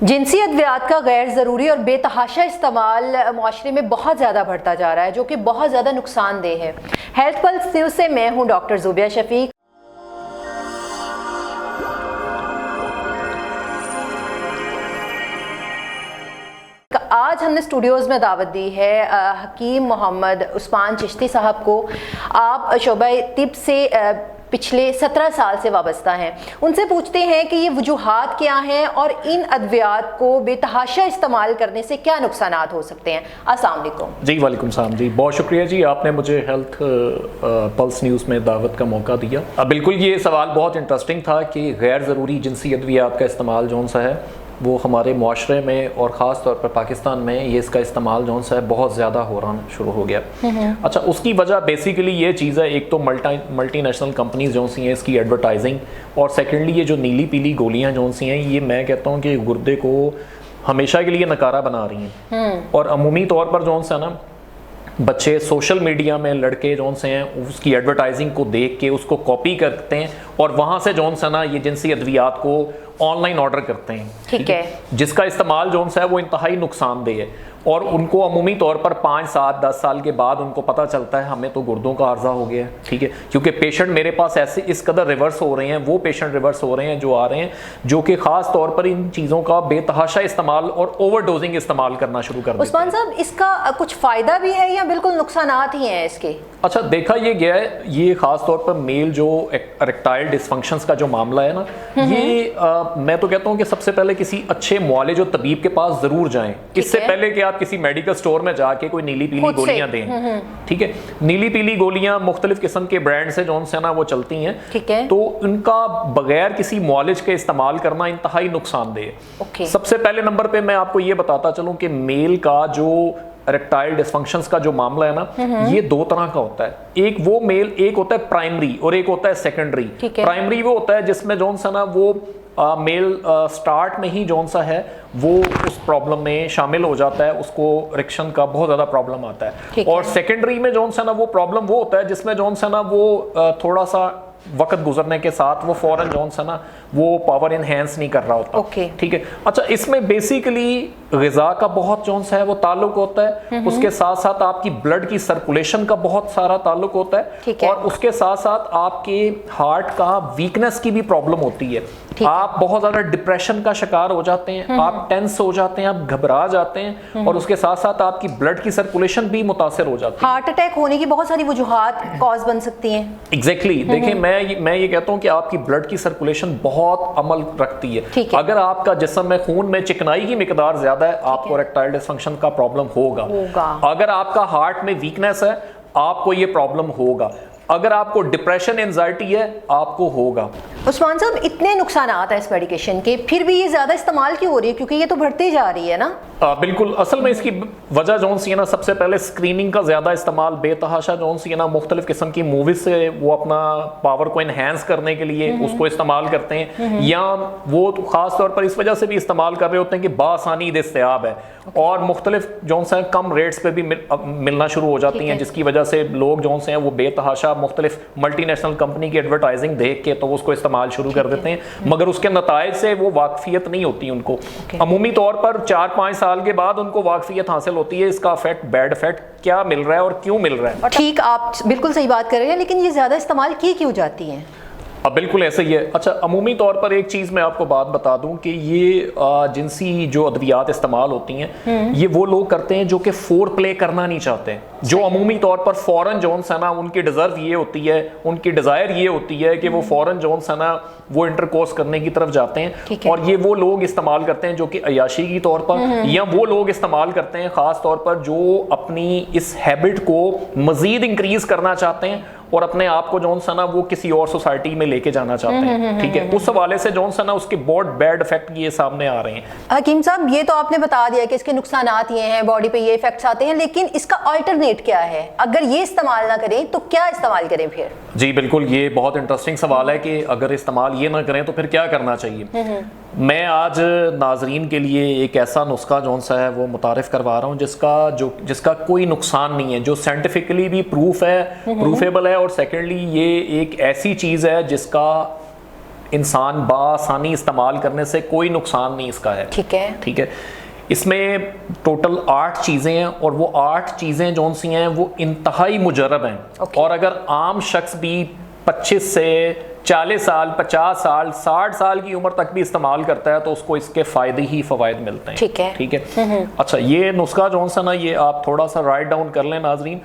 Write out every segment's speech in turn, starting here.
جنسی ادویات کا غیر ضروری اور بے تحاشا استعمال معاشرے میں بہت زیادہ بڑھتا جا رہا ہے، جو کہ بہت زیادہ نقصان دہ ہے۔ ہیلتھ پلس نیوز سے میں ہوں ڈاکٹر زوبیہ شفیق۔ آج ہم نے اسٹوڈیوز میں دعوت دی ہے حکیم محمد عثمان چشتی صاحب کو۔ آپ شعبہ طب سے پچھلے 17 سال سے وابستہ ہیں۔ ان سے پوچھتے ہیں کہ یہ وجوہات کیا ہیں اور ان ادویات کو بے تحاشا استعمال کرنے سے کیا نقصانات ہو سکتے ہیں۔ السلام علیکم۔ جی وعلیکم السلام جی، بہت شکریہ جی، آپ نے مجھے ہیلتھ پلس نیوز میں دعوت کا موقع دیا۔ بالکل یہ سوال بہت انٹرسٹنگ تھا کہ غیر ضروری جنسی ادویات کا استعمال جون سا ہے وہ ہمارے معاشرے میں اور خاص طور پر پاکستان میں یہ اس کا استعمال جون سا ہے بہت زیادہ ہو رہا شروع ہو گیا۔ اچھا، اس کی وجہ بیسیکلی یہ چیز ہے، ایک تو ملٹی نیشنل کمپنیز جون سی ہیں اس کی ایڈورٹائزنگ، اور سیکنڈلی یہ جو نیلی پیلی گولیاں جون سی ہیں یہ میں کہتا ہوں کہ گردے کو ہمیشہ کے لیے نکارہ بنا رہی ہیں۔ اور عمومی طور پر جون سا نا بچے سوشل میڈیا میں لڑکے جون سے ہیں اس کی ایڈورٹائزنگ کو دیکھ کے اس کو کاپی کرتے ہیں اور وہاں سے جون سا نا یہ جنسی ادویات کو آن لائن آرڈر کرتے ہیں، ٹھیک ہے، جس کا استعمال جون سا ہے وہ انتہائی نقصان دہ ہے۔ اور ان کو عمومی طور پر 5 7 10 سال کے بعد ان کو پتہ چلتا ہے ہمیں تو گردوں کا عارضہ ہو گیا ہے، ٹھیک ہے، کیونکہ پیشنٹ میرے پاس ایسے اس قدر ریورس ہو رہے ہیں، وہ پیشنٹ ریورس ہو رہے ہیں جو آ رہے ہیں جو کہ خاص طور پر ان چیزوں کا بے تحاشا استعمال اور اوور ڈوزنگ استعمال کرنا شروع کر دیتے ہیں۔ عثمان صاحب، اس کا کچھ فائدہ بھی ہے یا بالکل نقصانات ہی ہیں اس کے؟ اچھا، دیکھا یہ گیا ہے، یہ خاص طور پر میل جو اریکٹائل ڈسفنکشنز کا جو معاملہ ہے نا، یہ میں تو کہتا ہوں کہ سب سے پہلے کسی اچھے معالج و طبیب کے پاس ضرور جائیں، اس سے پہلے کہ آپ کسی میڈیکل سٹور میں جا کے کوئی نیلی پیلی گولیاں دیں، ٹھیک ہے۔ نیلی پیلی گولیاں مختلف قسم کے برانڈ سے جون سے نا وہ چلتی ہیں، تو ان کا بغیر کسی معالج کے استعمال کرنا انتہائی نقصان دہ ہے۔ سب سے پہلے نمبر پہ میں آپ کو یہ بتاتا چلوں کہ میل کا جو اریکٹائل ڈسفنکشنز کا جو معاملہ ہے نا، یہ 2 طرح کا ہوتا ہے۔ ایک وہ میل، ایک ہوتا ہے پرائمری اور ایک ہوتا ہے سیکنڈری۔ پرائمری وہ ہوتا ہے جس میں جون سا نا وہ میل سٹارٹ میں ہی جون سا ہے وہ اس پرابلم میں شامل ہو جاتا ہے، اس کو ریکشن کا بہت زیادہ پرابلم آتا ہے۔ اور سیکنڈری میں جون سا نا وہ پرابلم وہ ہوتا ہے جس میں جون سا نا وہ تھوڑا سا وقت گزرنے کے ساتھ وہ فوراً جون سا نا وہ پاور انہینس نہیں کر رہا ہوتا، ٹھیک ہے۔ اچھا، اس میں بیسیکلی غذا کا بہت جون سا ہے وہ تعلق ہوتا ہے، اس کے ساتھ ساتھ آپ کی بلڈ کی سرکولیشن کا بہت سارا تعلق ہوتا ہے، اور اس کے ساتھ ساتھ آپ کے ہارٹ کا ویکنس کی بھی پرابلم ہوتی ہے۔ آپ بہت زیادہ ڈپریشن کا شکار ہو جاتے ہیں، آپ ٹینس ہو جاتے ہیں، آپ گھبرا جاتے ہیں، اور اس کے ساتھ ساتھ آپ کی بلڈ کی سرکولیشن بھی متاثر ہو جاتی ہے۔ ہارٹ اٹیک ہونے کی بہت ساری وجوہات کاز بن سکتی ہیں۔ ایگزیکٹلی، دیکھیں میں یہ کہتا ہوں کہ آپ کی بلڈ کی سرکولیشن بہت عمل رکھتی ہے۔ اگر آپ کا جسم میں خون میں چکنائی کی مقدار زیادہ ہے، آپ کو اریکٹائل ڈسفنکشن کا پرابلم ہوگا۔ اگر آپ کا ہارٹ میں ویکنس ہے، آپ کو یہ پرابلم ہوگا۔ اگر آپ کو ڈپریشن انزائٹی ہے، آپ کو ہوگا۔ عثمان صاحب، اتنے نقصانات ہیں اس میڈیکیشن کے، پھر بھی یہ زیادہ استعمال کیوں ہو رہی ہے؟ کیونکہ یہ تو بڑھتی جا رہی ہے نا۔ بالکل، اصل میں اس کی وجہ جون سی ہے نا، سب سے پہلے اسکریننگ کا زیادہ استعمال، بے تحاشا جون سی ہے نا مختلف قسم کی موویز سے وہ اپنا پاور کو انہینس کرنے کے لیے اس کو استعمال کرتے ہیں، یا وہ خاص طور پر اس وجہ سے بھی استعمال کر رہے ہوتے ہیں کہ بآسانی دستیاب ہے اور مختلف جون سے کم ریٹس پہ بھی ملنا شروع ہو جاتی ہیں، جس کی وجہ سے لوگ جون سے ہیں وہ بے تحاشا مختلف ملٹی نیشنل کمپنی کی ایڈورٹائزنگ دیکھ کے تو اس کو استعمال شروع کر دیتے ہیں، مگر اس کے نتائج سے وہ واقفیت نہیں ہوتی ان کو۔ عمومی طور پر 4 5 سال کے بعد ان کو واقفیت حاصل ہوتی ہے، اس کا افیکٹ، بیڈ افیکٹ کیا مل رہا ہے اور کیوں مل رہا ہے۔ ٹھیک، آپ بالکل صحیح بات کر رہے ہیں، لیکن یہ زیادہ استعمال کیوں جاتی ہیں؟ بالکل ایسا ہی ہے۔ اچھا، عمومی طور پر ایک چیز میں آپ کو بات بتا دوں کہ یہ جنسی جو ادویات استعمال ہوتی ہیں یہ وہ لوگ کرتے ہیں جو کہ فور پلے کرنا نہیں چاہتے، جو عمومی طور پر فوراً جون سا نا ان کی ڈیزرو یہ ہوتی ہے، ان کی ڈیزائر یہ ہوتی ہے کہ وہ فوراً جون سا نا وہ انٹرکورس کرنے کی طرف جاتے ہیں، اور یہ وہ لوگ استعمال کرتے ہیں جو کہ عیاشی کی طور پر، یا وہ لوگ استعمال کرتے ہیں خاص طور پر جو اپنی اس ہیبٹ کو مزید انکریز کرنا چاہتے ہیں اور اپنے آپ کو جون سا نا وہ کسی اور سوسائٹی میں لے کے جانا چاہتے ہیں، ٹھیک ہے۔ اس حوالے سے جون سا نا اس کے بہت بیڈ افیکٹ یہ سامنے آ رہے ہیں۔ حکیم صاحب، یہ تو آپ نے بتا دیا کہ اس کے نقصانات یہ ہیں، باڈی پہ یہ ایفیکٹس آتے ہیں، لیکن اس کا آلٹرنیٹ کیا ہے؟ اگر یہ استعمال نہ کریں تو کیا استعمال کریں پھر؟ جی بالکل، یہ بہت انٹرسٹنگ سوال ہے کہ اگر استعمال یہ نہ کریں تو پھر کیا کرنا چاہیے۔ میں آج ناظرین کے لیے ایک ایسا نسخہ جون سا ہے وہ متعارف کروا رہا ہوں جس کا کوئی نقصان نہیں ہے، جو سائنٹیفکلی بھی پروفیبل ہے، اور سیکنڈلی یہ ایک ایسی چیز ہے جس کا انسان بآسانی استعمال کرنے سے کوئی نقصان نہیں اس کا ہے. ٹھیک ہے. ٹھیک ہے. اس میں ٹوٹل 8 چیزیں ہیں اور وہ 8 چیزیں جون سی ہیں وہ انتہائی مجرب ہیں. اور اگر عام شخص بھی 25 سے 40 سال 50 سال 60 سال کی عمر تک بھی استعمال کرتا ہے تو اس کو اس کے فائدے ہی فوائد ملتے ہیں. ٹھیک ہے. ٹھیک ہے. اچھا یہ نسخہ جون سا نا یہ آپ تھوڑا سا رائٹ ڈاؤن کر لیں ناظرین.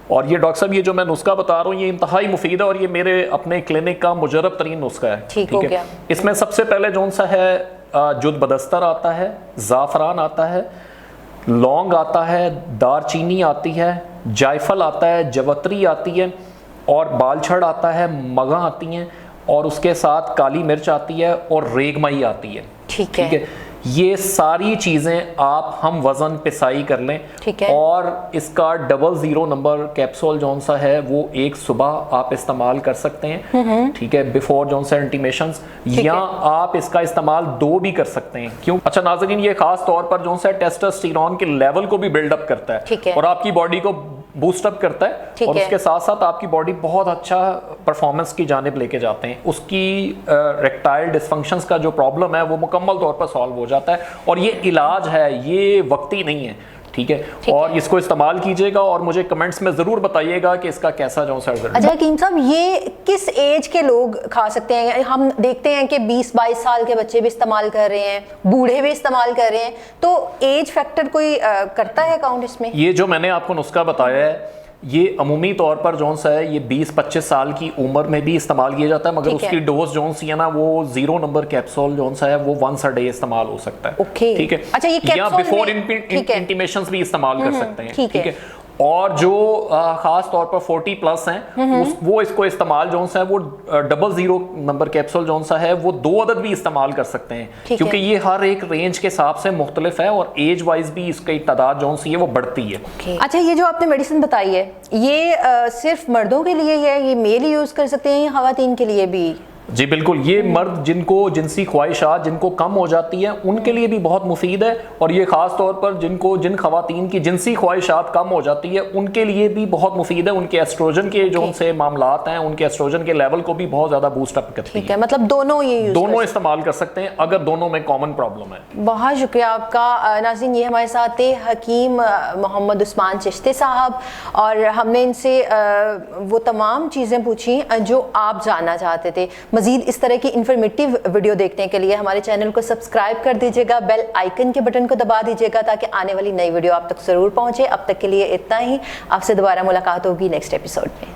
اور یہ ڈاکٹر صاحب یہ جو میں نسخہ بتا رہا ہوں یہ انتہائی مفید ہے اور یہ میرے اپنے کلینک کا مجرب ترین نسخہ ہے. ٹھیک ہو گیا. اس میں سب سے پہلے جون سا ہے جد بدستر آتا ہے, زعفران آتا ہے, لونگ آتا ہے, دار چینی آتی ہے, جائفل آتا ہے, جوتری آتی ہے اور بال چھڑ آتا ہے, مگاں آتی ہیں اور اس کے ساتھ کالی مرچ آتی ہے اور ریگ مائی آتی ہے. ٹھیک ہے. یہ ساری چیزیں آپ ہم وزن پسائی کر لیں. ٹھیک ہے. اور اس کا 00 نمبر کیپسول جون سا ہے وہ ایک صبح آپ استعمال کر سکتے ہیں. ٹھیک ہے. بیفور جون سا انٹیمیشنز, یا آپ اس کا استعمال 2 بھی کر سکتے ہیں. کیوں؟ اچھا ناظرین یہ خاص طور پر جون سا ٹیسٹوسٹیرون کے لیول کو بھی بلڈ اپ کرتا ہے اور آپ کی باڈی کو بوسٹ اپ کرتا ہے اور اس کے ساتھ ساتھ آپ کی باڈی بہت اچھا پرفارمنس کی جانب لے کے جاتے ہیں. اس کی ریکٹائل ڈسفنکشنز کا جو پرابلم ہے وہ مکمل طور پر سالو ہو جاتا ہے اور یہ علاج ہے, یہ وقتی نہیں ہے. ٹھیک ہے. اور اس کو استعمال کیجئے گا اور مجھے کمنٹس میں ضرور بتائیے گا کہ اس کا کیسا جو سا رزلٹ. اچھا حکیم صاحب یہ کس ایج کے لوگ کھا سکتے ہیں؟ ہم دیکھتے ہیں کہ 20-22 سال کے بچے بھی استعمال کر رہے ہیں, بوڑھے بھی استعمال کر رہے ہیں, تو ایج فیکٹر کوئی کرتا ہے اکاؤنٹ اس میں؟ یہ جو میں نے آپ کو نسخہ بتایا ہے یہ عمومی طور پر جون سا ہے یہ 20-25 سال کی عمر میں بھی استعمال کیا جاتا ہے, مگر اس کی ڈوز جون سی ہے نا وہ 0 نمبر کیپسول جون سا ہے وہ ونس اے ڈے استعمال ہو سکتا ہے. ٹھیک ہے. اچھا یہ یا بیفور انٹیمیشنز بھی استعمال کر سکتے ہیں. ٹھیک ہے. اور جو خاص طور پر 40 پلس ہیں وہ اس کو استعمال جون سا ہے وہ 00 نمبر کیپسول جون سا ہے وہ 2 عدد بھی استعمال کر سکتے ہیں, کیونکہ یہ ہر ایک رینج کے حساب سے مختلف ہے اور ایج وائز بھی اس کی تعداد جون سی ہے وہ بڑھتی ہے. اچھا یہ جو آپ نے میڈیسن بتائی ہے یہ صرف مردوں کے لیے ہے, یہ میل یوز کر سکتے ہیں یا خواتین کے لیے بھی؟ جی بالکل, یہ مرد جن کو جنسی خواہشات جن کو کم ہو جاتی ہیں ان کے لیے بھی بہت مفید ہے اور یہ خاص طور پر جن خواتین کی جنسی خواہشات کم ہو جاتی ہے ان کے لیے بھی بہت مفید ہے. ان کے ایسٹروجن کے جو ان سے معاملات ہیں ان کے ایسٹروجن کے لیول کو بھی بہت زیادہ بوسٹ اپ کرتی ہے. مطلب دونوں استعمال کر سکتے ہیں اگر دونوں میں کامن پرابلم ہے. بہت شکریہ آپ کا. ناظرین یہ ہمارے ساتھ تھے حکیم محمد عثمان چشتی صاحب اور ہم نے ان سے وہ تمام چیزیں پوچھی جو آپ جاننا چاہتے تھے. مزید اس طرح کی انفارمیٹیو ویڈیو دیکھنے کے لیے ہمارے چینل کو سبسکرائب کر دیجیے گا, بیل آئیکن کے بٹن کو دبا دیجیے گا تاکہ آنے والی نئی ویڈیو آپ تک ضرور پہنچے. اب تک کے لیے اتنا ہی, آپ سے دوبارہ ملاقات ہوگی نیکسٹ ایپیسوڈ میں.